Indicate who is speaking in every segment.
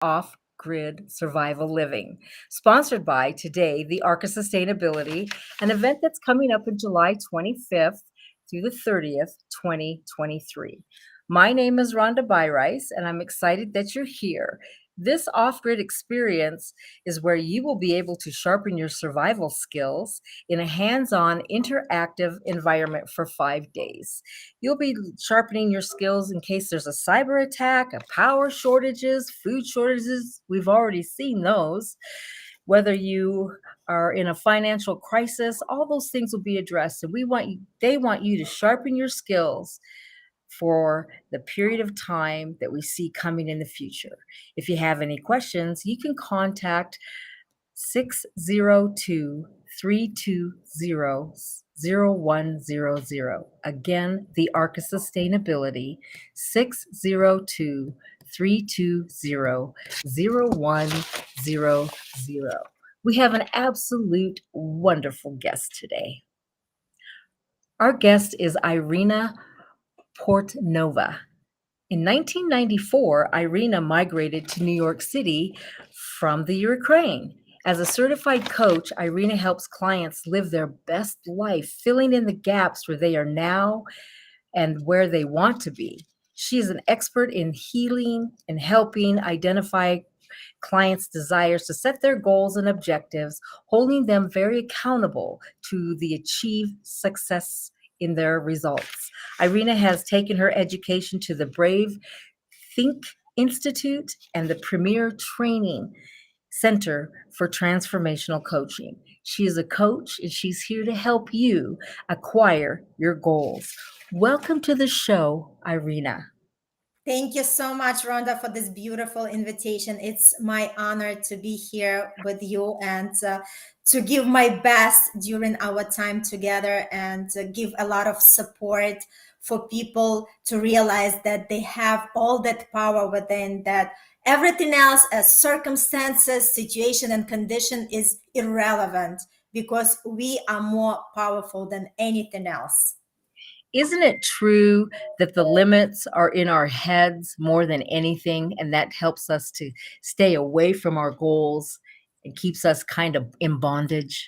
Speaker 1: Off-Grid Survival Living, sponsored by today, the Arc of Sustainability, an event that's coming up in July 25th through the 30th, 2023. My name is Rhonda Byrice, and I'm excited that you're here. This off-grid experience is where you will be able to sharpen your survival skills in a hands-on, interactive environment for 5 days. You'll be sharpening your skills in case there's a cyber attack, a power shortages, food shortages. We've already seen those. Whether you are in a financial crisis, all those things will be addressed. And they want you to sharpen your skills for the period of time that we see coming in the future. If you have any questions, you can contact 602-320-0100. Again, the Arc of Sustainability, 602-320-0100. We have an absolute wonderful guest today. Our guest is Irina Portnova. In 1994, Irina migrated to New York City from the Ukraine. As a certified coach, Irina helps clients live their best life, filling in the gaps where they are now and where they want to be. She is an expert in healing and helping identify clients' desires to set their goals and objectives, holding them very accountable to the achieved success in their results. Irina has taken her education to the Brave Think Institute and the premier training center for transformational coaching. She is a coach and she's here to help you acquire your goals. Welcome to the show, Irina.
Speaker 2: Thank you so much, Rhonda, for this beautiful invitation. It's my honor to be here with you and to give my best during our time together and give a lot of support for people to realize that they have all that power within, that everything else as circumstances, situation, and condition is irrelevant because we are more powerful than anything else.
Speaker 1: Isn't it true that the limits are in our heads more than anything, and that helps us to stay away from our goals and keeps us kind of in bondage?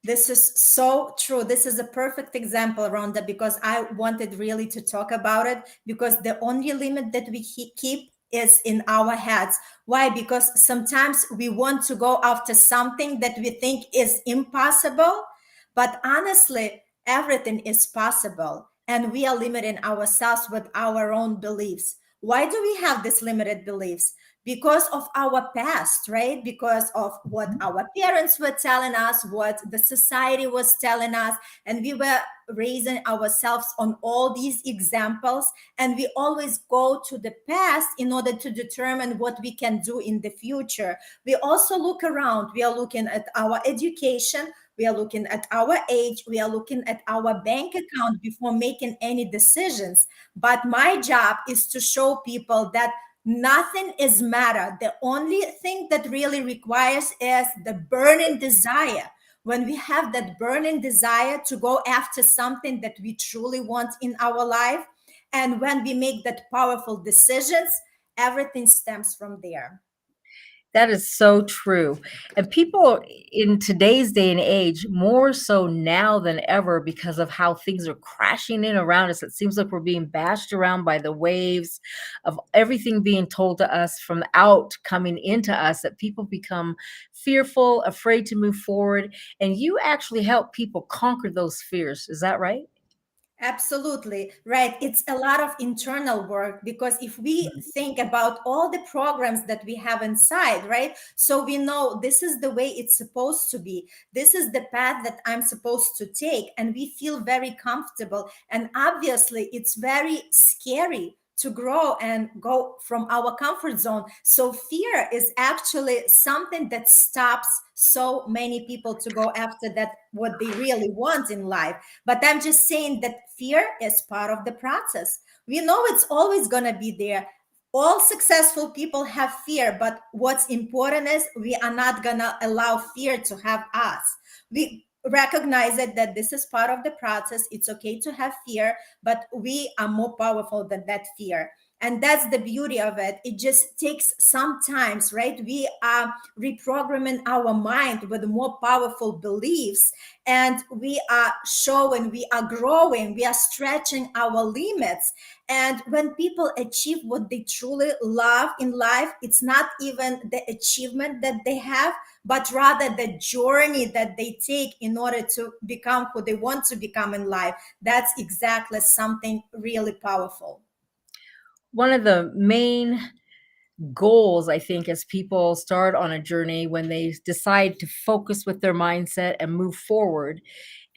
Speaker 2: This is so true. This is a perfect example, Rhonda, because I wanted really to talk about it because the only limit that we keep is in our heads. Why? Because sometimes we want to go after something that we think is impossible, but honestly, everything is possible. And we are limiting ourselves with our own beliefs. Why do we have these limited beliefs? Because of our past, right? Because of what our parents were telling us, what the society was telling us, and we were raising ourselves on all these examples, and we always go to the past in order to determine what we can do in the future. We also look around. We are looking at our education, we are looking at our age, we are looking at our bank account before making any decisions. But my job is to show people that nothing is matter. The only thing that really requires is the burning desire. When we have that burning desire to go after something that we truly want in our life, and when we make that powerful decisions, everything stems from there.
Speaker 1: That is so true. And people in today's day and age, more so now than ever, because of how things are crashing in around us, it seems like we're being bashed around by the waves of everything being told to us from out coming into us, that people become fearful, afraid to move forward. And you actually help people conquer those fears. Is that right?
Speaker 2: Absolutely right. It's a lot of internal work because if we think about all the programs that we have inside, right? So we know this is the way it's supposed to be. This is the path that I'm supposed to take. And we feel very comfortable. And obviously, it's very scary to grow and go from our comfort zone. So fear is actually something that stops so many people to go after that what they really want in life. But I'm just saying that fear is part of the process. We know it's always going to be there. All successful people have fear, but what's important is we are not going to allow fear to have us. We recognize it that this is part of the process. It's okay to have fear, but we are more powerful than that fear. And that's the beauty of it. It just takes some times, right? We are reprogramming our mind with more powerful beliefs, and we are showing, we are growing, we are stretching our limits. And when people achieve what they truly love in life, it's not even the achievement that they have, but rather the journey that they take in order to become who they want to become in life. That's exactly something really powerful.
Speaker 1: One of the main goals, I think, as people start on a journey when they decide to focus with their mindset and move forward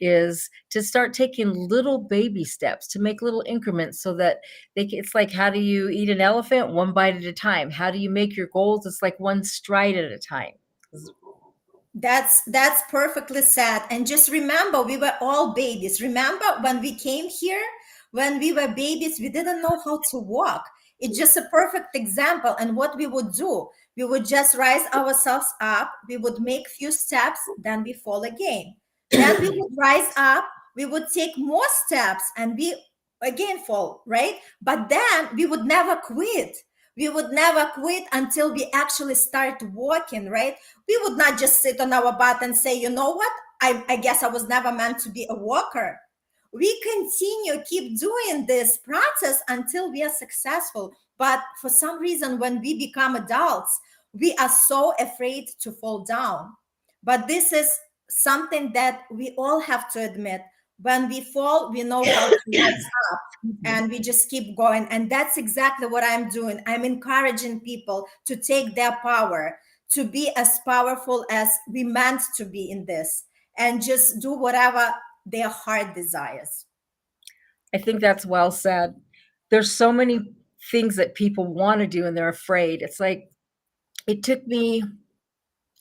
Speaker 1: is to start taking little baby steps, to make little increments so that it's like, how do you eat an elephant? One bite at a time. How do you make your goals? It's like one stride at a time.
Speaker 2: That's perfectly said. And just remember, we were all babies. Remember when we came here, when we were babies, we didn't know how to walk. It's just a perfect example. And what we would do, we would just rise ourselves up. We would make few steps, then we fall again. Then we would rise up. We would take more steps, and we again fall, right? But then we would never quit. We would never quit until we actually start walking, right? We would not just sit on our butt and say, you know what? I guess I was never meant to be a walker. We continue, keep doing this process until we are successful. But for some reason, when we become adults, we are so afraid to fall down. But this is something that we all have to admit. When we fall, we know how to rise up, and we just keep going. And that's exactly what I'm doing. I'm encouraging people to take their power, to be as powerful as we meant to be in this, and just do whatever their heart desires.
Speaker 1: I think that's well said. There's so many things that people want to do and they're afraid. It's like it took me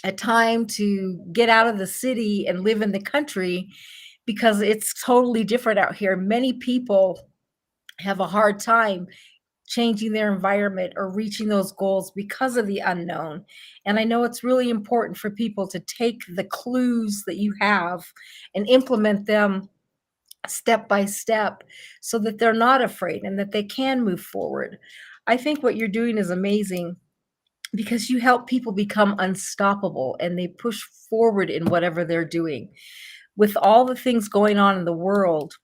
Speaker 1: a time to get out of the city and live in the country because it's totally different out here. Many people have a hard time changing their environment or reaching those goals because of the unknown. And I know it's really important for people to take the clues that you have and implement them step by step so that they're not afraid and that they can move forward. I think what you're doing is amazing because you help people become unstoppable and they push forward in whatever they're doing. With all the things going on in the world,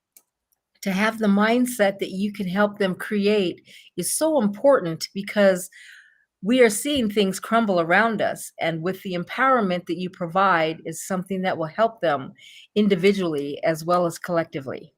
Speaker 1: to have the mindset that you can help them create is so important because we are seeing things crumble around us. And with the empowerment that you provide is something that will help them individually as well as collectively.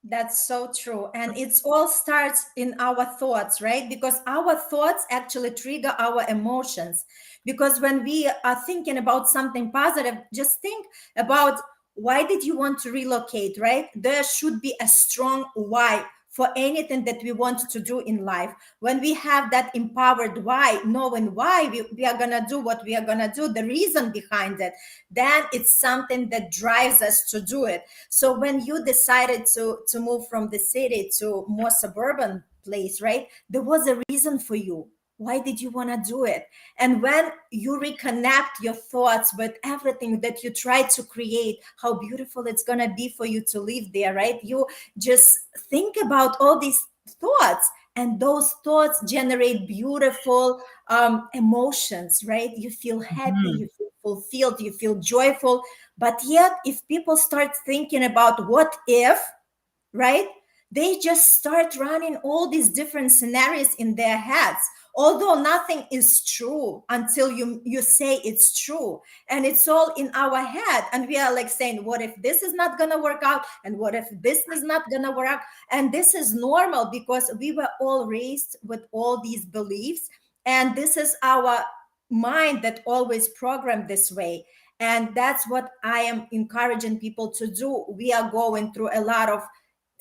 Speaker 2: That's so true. And it's all starts in our thoughts, right? Because our thoughts actually trigger our emotions. Because when we are thinking about something positive, just think about, why did you want to relocate, right? There should be a strong why for anything that we want to do in life. When we have that empowered why, knowing why we are going to do what we are going to do, the reason behind it, then it's something that drives us to do it. So when you decided to move from the city to more suburban place, right? There was a reason for you. Why did you want to do it? And when you reconnect your thoughts with everything that you tried to create, how beautiful it's going to be for you to live there, right? You just think about all these thoughts, and those thoughts generate beautiful emotions, right? You feel happy,
Speaker 1: Mhm.
Speaker 2: you feel fulfilled, you feel joyful. But yet, if people start thinking about what if, right? They just start running all these different scenarios in their heads. Although nothing is true until you say it's true, and it's all in our head, and we are like saying, what if this is not gonna work out, and what if this is not gonna work out? And this is normal because we were all raised with all these beliefs, and this is our mind that always programmed this way. And that's what I am encouraging people to do. We are going through a lot of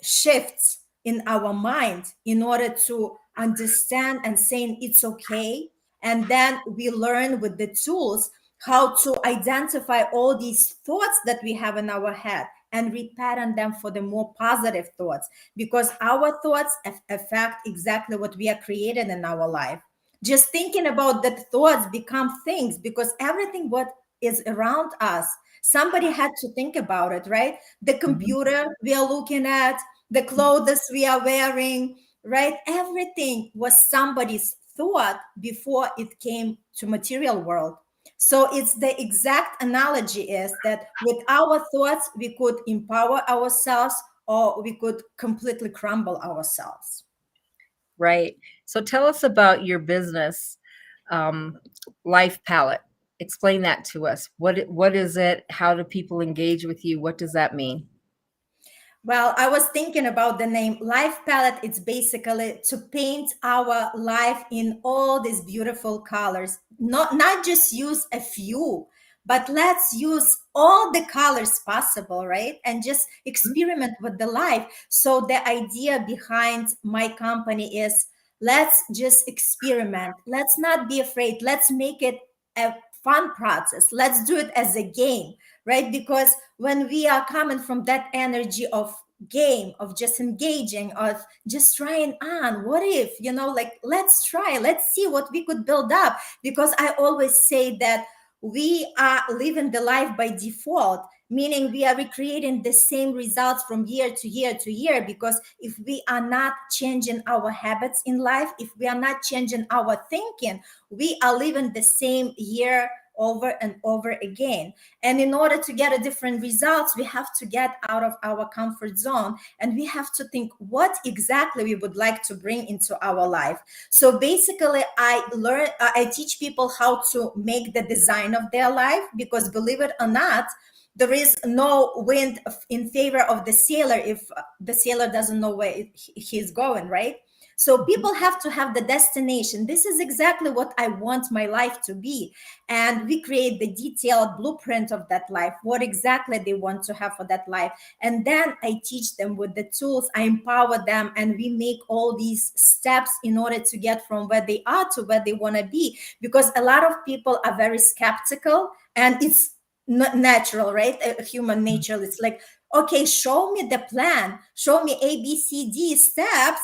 Speaker 2: shifts in our mind in order to understand and saying it's okay. And then we learn with the tools how to identify all these thoughts that we have in our head and repattern them for the more positive thoughts, because our thoughts affect exactly what we are creating in our life. Just thinking about that, thoughts become things, because everything what is around us, somebody had to think about it, right? The
Speaker 1: Mhm.
Speaker 2: computer we are looking at, the clothes we are wearing, right? Everything was somebody's thought before it came to material world. So it's the exact analogy is that with our thoughts we could empower ourselves or we could completely crumble ourselves.
Speaker 1: Right. So tell us about your business, um, Life Palette. Explain that to us. What is it? How do people engage with you? What does that mean?
Speaker 2: Well, I was thinking about the name Life Palette. It's basically to paint our life in all these beautiful colors. Not just use a few, but let's use all the colors possible, right? And just experiment with the life. So the idea behind my company is let's just experiment. Let's not be afraid. Let's make it a fun process. Let's do it as a game, right? Because when we are coming from that energy of game, of just engaging, of just trying on, what if, like, let's try, let's see what we could build up. Because I always say that we are living the life by default, meaning we are recreating the same results from year to year to year. Because if we are not changing our habits in life, if we are not changing our thinking, we are living the same year over and over again. And in order to get a different results, we have to get out of our comfort zone and we have to think what exactly we would like to bring into our life. So basically, I teach people how to make the design of their life, because believe it or not, there is no wind in favor of the sailor if the sailor doesn't know where he's going, right? So people have to have the destination. This is exactly what I want my life to be. And we create the detailed blueprint of that life, what exactly they want to have for that life. And then I teach them with the tools, I empower them, and we make all these steps in order to get from where they are to where they want to be. Because a lot of people are very skeptical, and it's not natural, right? Human nature. It's like, okay, show me the plan, show me ABCD steps,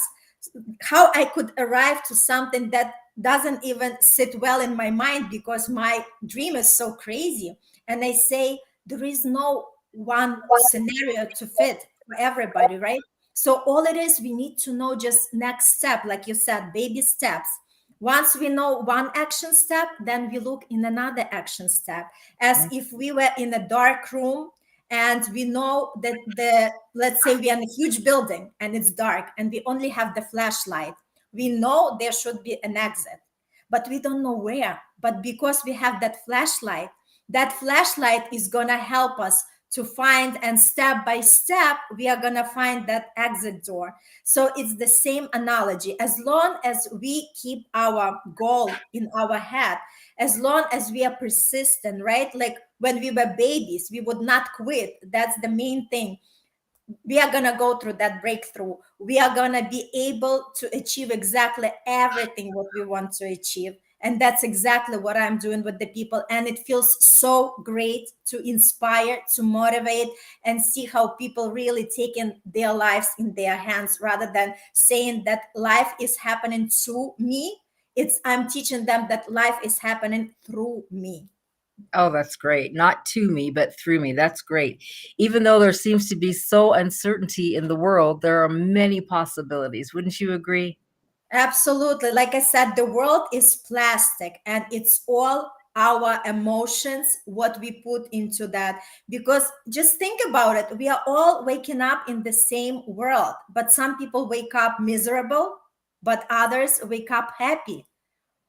Speaker 2: how I could arrive to something that doesn't even sit well in my mind because my dream is so crazy. And I say, there is no one scenario to fit for everybody, right? So all it is, we need to know just next step, like you said, baby steps. Once we know one action step, then we look in another action step, as if we were in a dark room and we know that let's say we are in a huge building and it's dark and we only have the flashlight. We know there should be an exit, but we don't know where. But because we have that flashlight is going to help us to find, and step by step we are going to find that exit door. So it's the same analogy. As long as we keep our goal in our head, as long as we are persistent, right? Like when we were babies, we would not quit. That's the main thing. We are going to go through that breakthrough. We are going to be able to achieve exactly everything what we want to achieve. And that's exactly what I'm doing with the people. And it feels so great to inspire, to motivate, and see how people really taking their lives in their hands, rather than saying that life is happening to me. It's I'm teaching them that life is happening through me.
Speaker 1: Oh, that's great. Not to me, but through me. That's great. Even though there seems to be so uncertainty in the world, there are many possibilities. Wouldn't you agree?
Speaker 2: Absolutely. Like I said, the world is plastic and it's all our emotions, what we put into that. Because just think about it. We are all waking up in the same world, but some people wake up miserable, but others wake up happy.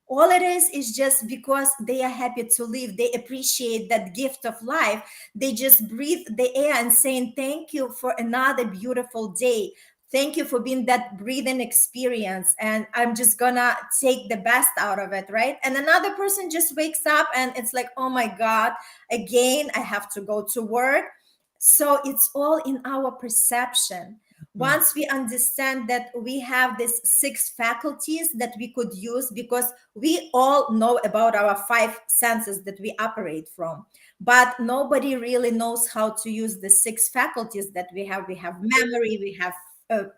Speaker 2: All it is just because they are happy to live. They appreciate that gift of life. They just breathe the air and saying thank you for another beautiful day. Thank you for being that breathing experience, and I'm just gonna take the best out of it, right? And another person just wakes up and it's like, oh my god, again I have to go to work. So it's all in our perception.
Speaker 1: Mm.
Speaker 2: Once we understand that we have these six faculties that we could use, because we all know about our five senses that we operate from, but nobody really knows how to use the six faculties that we have. We have memory,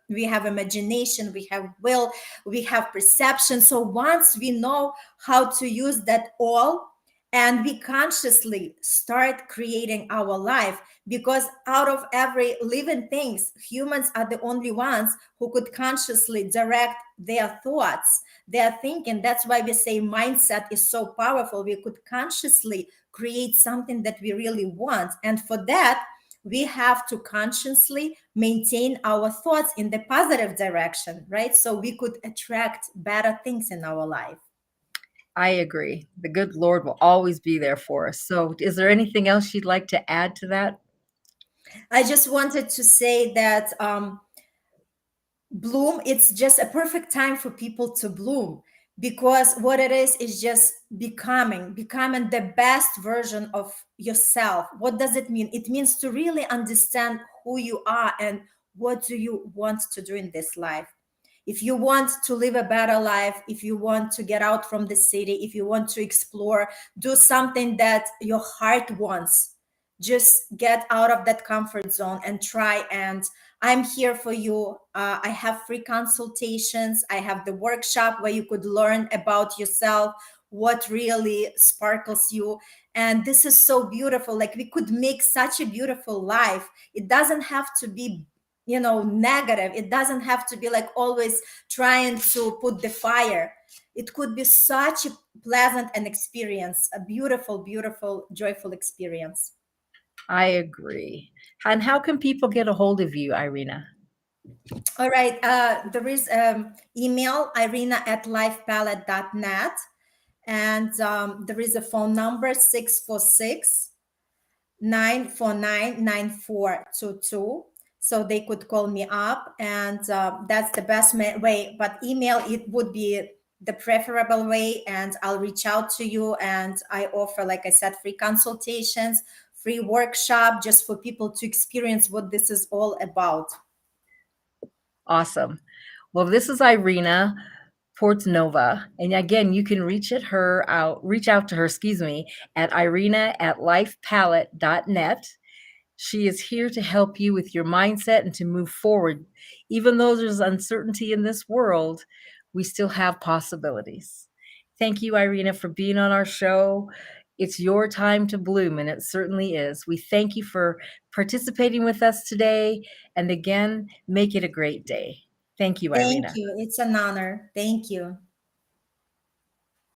Speaker 2: we have imagination, we have will, we have perception. So once we know how to use that all, and we consciously start creating our life, because out of every living things, humans are the only ones who could consciously direct their thoughts, their thinking. That's why we say mindset is so powerful. We could consciously create something that we really want, and for that we have to consciously maintain our thoughts in the positive direction, right? So we could attract better things in our life.
Speaker 1: I agree. The good Lord will always be there for us. So, is there anything else you'd like to add to that?
Speaker 2: I just wanted to say that bloom, it's just a perfect time for people to bloom, because what it is just becoming the best version of yourself. What does it mean? It means to really understand who you are and what do you want to do in this life. If you want to live a better life, if you want to get out from the city, if you want to explore, do something that your heart wants, just get out of that comfort zone and try. And I'm here for you. I have free consultations. I have the workshop where you could learn about yourself, what really sparkles you. And this is so beautiful. Like, we could make such a beautiful life. It doesn't have to be, negative. It doesn't have to be like always trying to put the fire. It could be such a pleasant an experience, a beautiful, beautiful, joyful experience.
Speaker 1: I agree. And how can people get a hold of you, Irina?
Speaker 2: All right. There is email, Irina at lifepalette.net. And there is a phone number, 646-949-9422. So they could call me up, and that's the best way. But email, it would be the preferable way, and I'll reach out to you. And I offer, like I said, free consultations, free workshop, just for people to experience what this is all about.
Speaker 1: Awesome. Well, this is Irina Portnova. And again, you can reach out to her, excuse me, at Irina at lifepalette.net. She is here to help you with your mindset and to move forward. Even though there's uncertainty in this world, we still have possibilities. Thank you, Irina, for being on our show. It's your time to bloom, and it certainly is. We thank you for participating with us today. And again, make it a great day. Thank you,
Speaker 2: Thank
Speaker 1: Irina.
Speaker 2: you. It's an honor. Thank you.